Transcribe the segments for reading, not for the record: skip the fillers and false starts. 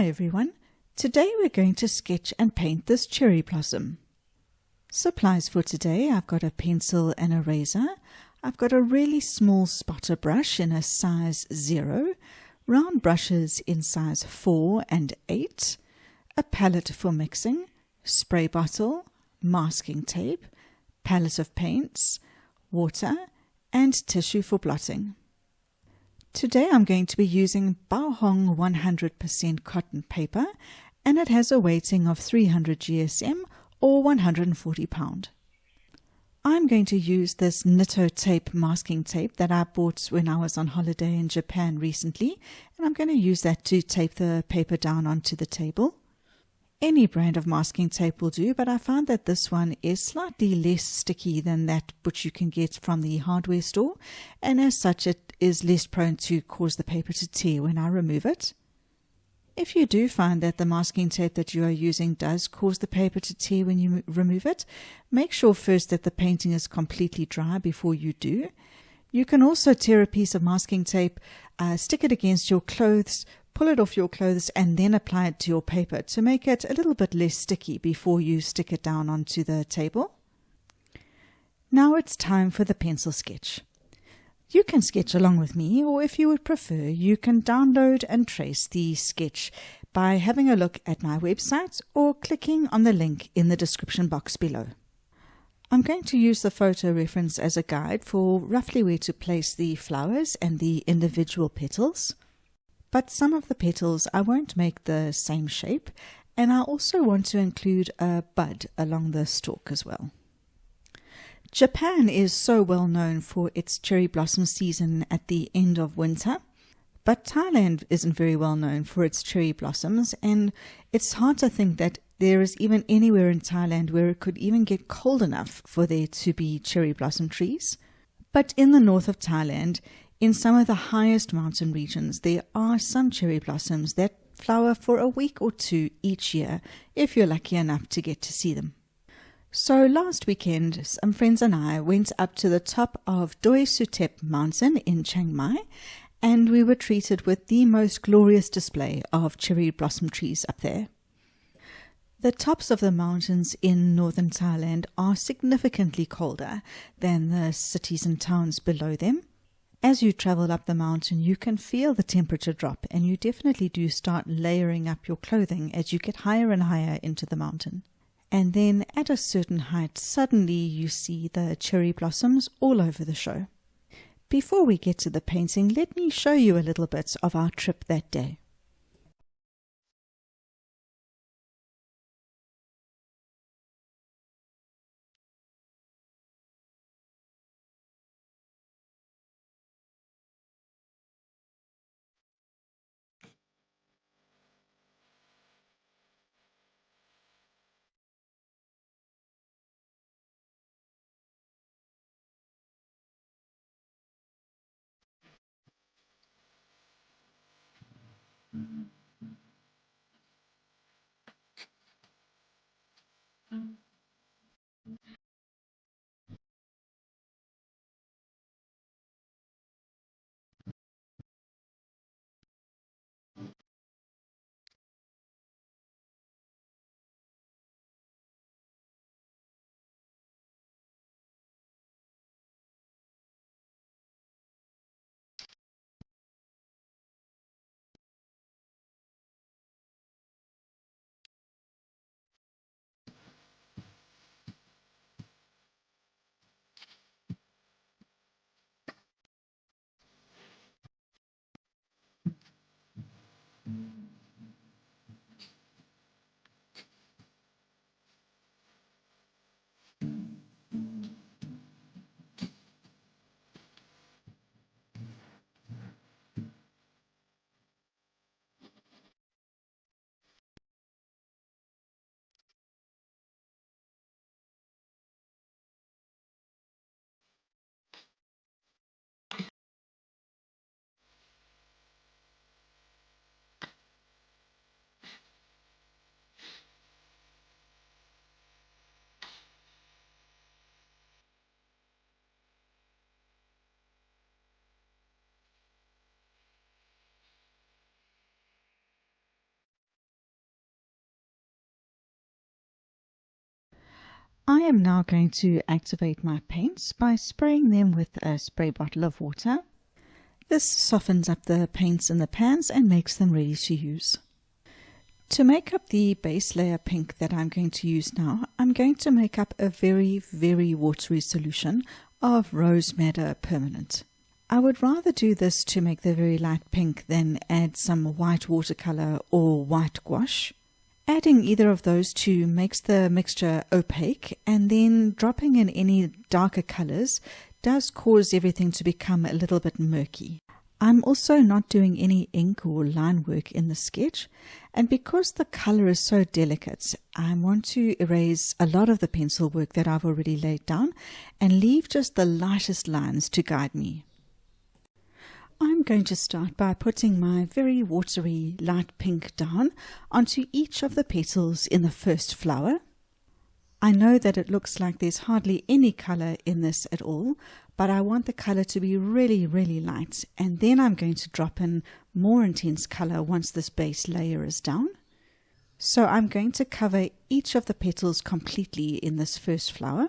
Hi everyone, today we're going to sketch and paint this cherry blossom. Supplies for today: I've got a pencil and a razor, I've got a really small spotter brush in a size 0, round brushes in size 4 and 8, a palette for mixing, spray bottle, masking tape, palette of paints, water and tissue for blotting. Today I'm going to be using Baohong 100% cotton paper, and it has a weighting of 300 GSM or 140 pound. I'm going to use this Nitto tape masking tape that I bought when I was on holiday in Japan recently, and I'm going to use that to tape the paper down onto the table. Any brand of masking tape will do, but I found that this one is slightly less sticky than that which you can get from the hardware store, and as such it is less prone to cause the paper to tear when I remove it. If you do find that the masking tape that you are using does cause the paper to tear when you remove it, make sure first that the painting is completely dry before you do. You can also tear a piece of masking tape, stick it against your clothes, pull it off your clothes and then apply it to your paper to make it a little bit less sticky before you stick it down onto the table. Now it's time for the pencil sketch. You can sketch along with me, or if you would prefer, you can download and trace the sketch by having a look at my website or clicking on the link in the description box below. I'm going to use the photo reference as a guide for roughly where to place the flowers and the individual petals. But some of the petals I won't make the same shape, and I also want to include a bud along the stalk as well. Japan is so well known for its cherry blossom season at the end of winter, but Thailand isn't very well known for its cherry blossoms, and it's hard to think that there is even anywhere in Thailand where it could even get cold enough for there to be cherry blossom trees. But in the north of Thailand, in some of the highest mountain regions, there are some cherry blossoms that flower for a week or two each year, if you're lucky enough to get to see them. So last weekend, some friends and I went up to the top of Doi Suthep mountain in Chiang Mai, and we were treated with the most glorious display of cherry blossom trees up there. The tops of the mountains in northern Thailand are significantly colder than the cities and towns below them. As you travel up the mountain, you can feel the temperature drop, and you definitely do start layering up your clothing as you get higher and higher into the mountain. And then at a certain height, suddenly you see the cherry blossoms all over the show. Before we get to the painting, let me show you a little bit of our trip that day. I am now going to activate my paints by spraying them with a spray bottle of water. This softens up the paints in the pans and makes them ready to use. To make up the base layer pink that I'm going to use now, I'm going to make up a very, very watery solution of Rose Madder Permanent. I would rather do this to make the very light pink than add some white watercolor or white gouache. Adding either of those two makes the mixture opaque, and then dropping in any darker colors does cause everything to become a little bit murky. I'm also not doing any ink or line work in the sketch, and because the color is so delicate, I want to erase a lot of the pencil work that I've already laid down and leave just the lightest lines to guide me. I'm going to start by putting my very watery light pink down onto each of the petals in the first flower. I know that it looks like there's hardly any color in this at all, but I want the color to be really, really light, and then I'm going to drop in more intense color once this base layer is down. So I'm going to cover each of the petals completely in this first flower.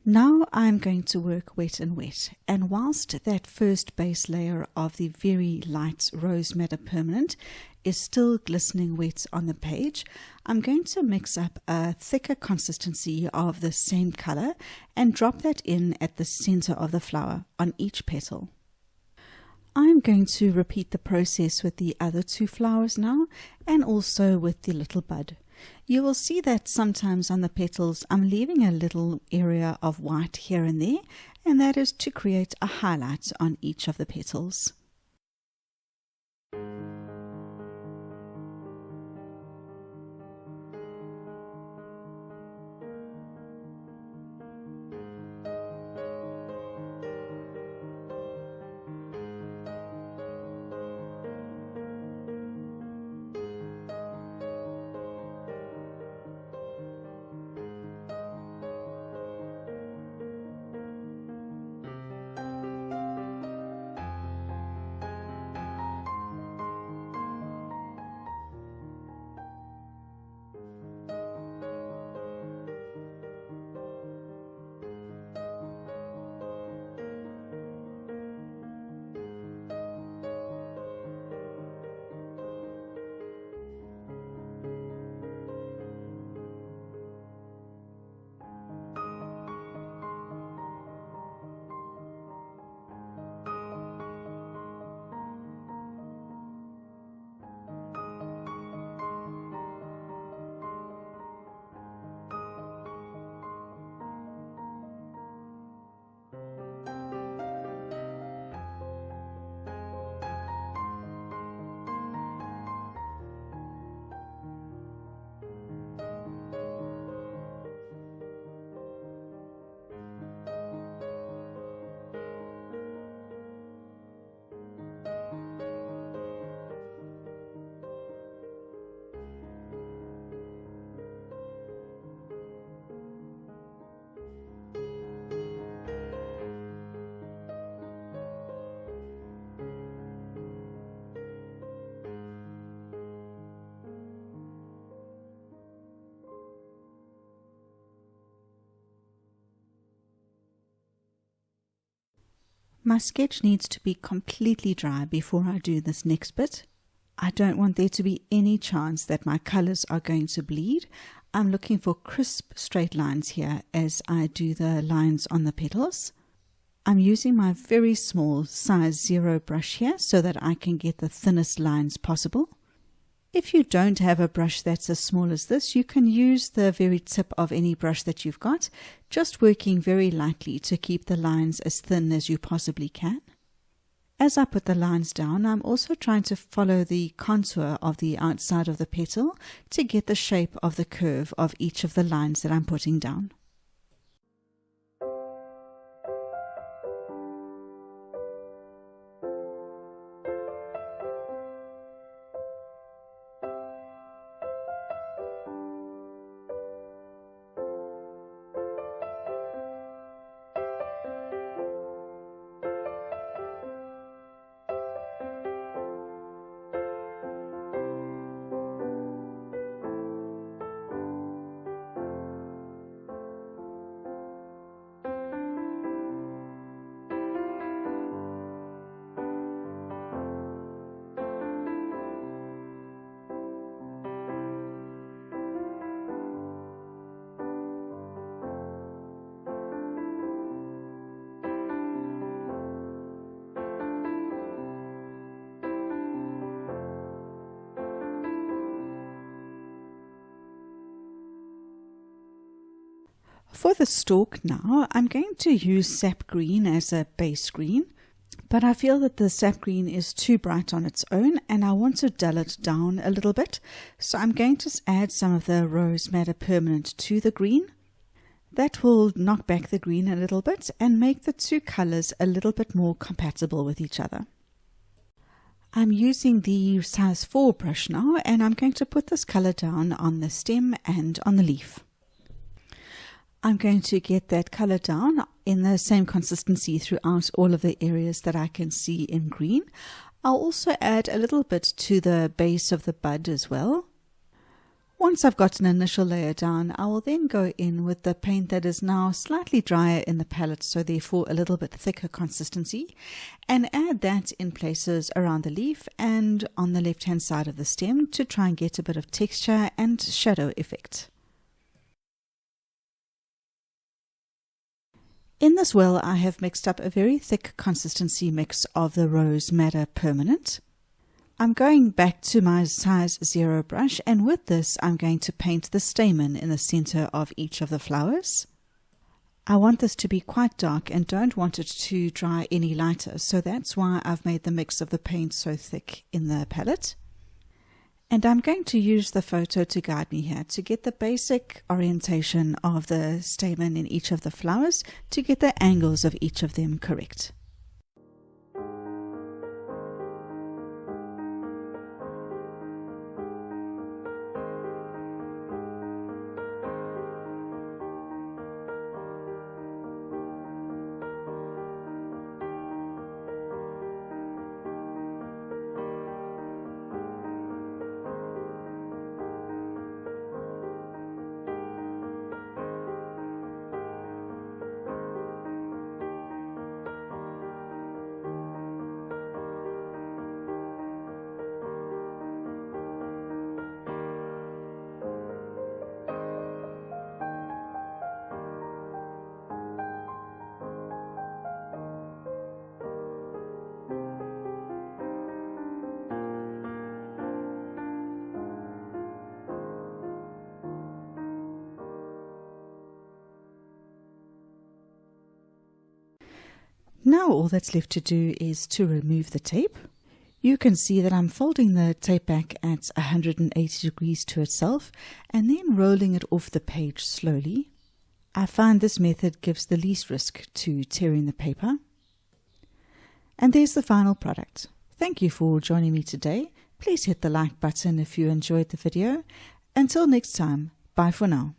Now I'm going to work wet and wet, and whilst that first base layer of the very light Rose Madder Permanent is still glistening wet on the page, I'm going to mix up a thicker consistency of the same color and drop that in at the center of the flower on each petal. I'm going to repeat the process with the other two flowers now, and also with the little bud. You will see that sometimes on the petals I'm leaving a little area of white here and there, and that is to create a highlight on each of the petals. My sketch needs to be completely dry before I do this next bit. I don't want there to be any chance that my colors are going to bleed. I'm looking for crisp straight lines here as I do the lines on the petals. I'm using my very small size 0 brush here so that I can get the thinnest lines possible. If you don't have a brush that's as small as this, you can use the very tip of any brush that you've got, just working very lightly to keep the lines as thin as you possibly can. As I put the lines down, I'm also trying to follow the contour of the outside of the petal to get the shape of the curve of each of the lines that I'm putting down. For the stalk now, I'm going to use sap green as a base green, but I feel that the sap green is too bright on its own and I want to dull it down a little bit. So I'm going to add some of the Rose Madder Permanent to the green. That will knock back the green a little bit and make the two colors a little bit more compatible with each other. I'm using the size 4 brush now, and I'm going to put this color down on the stem and on the leaf. I'm going to get that color down in the same consistency throughout all of the areas that I can see in green. I'll also add a little bit to the base of the bud as well. Once I've got an initial layer down, I will then go in with the paint that is now slightly drier in the palette, so therefore a little bit thicker consistency, and add that in places around the leaf and on the left hand side of the stem to try and get a bit of texture and shadow effect. In this well, I have mixed up a very thick consistency mix of the Rose Madder Permanent. I'm going back to my size 0 brush, and with this I'm going to paint the stamen in the center of each of the flowers. I want this to be quite dark and don't want it to dry any lighter, so that's why I've made the mix of the paint so thick in the palette. And I'm going to use the photo to guide me here to get the basic orientation of the stamen in each of the flowers, to get the angles of each of them correct. Now all that's left to do is to remove the tape. You can see that I'm folding the tape back at 180 degrees to itself and then rolling it off the page slowly. I find this method gives the least risk to tearing the paper. And there's the final product. Thank you for joining me today. Please hit the like button if you enjoyed the video. Until next time, bye for now.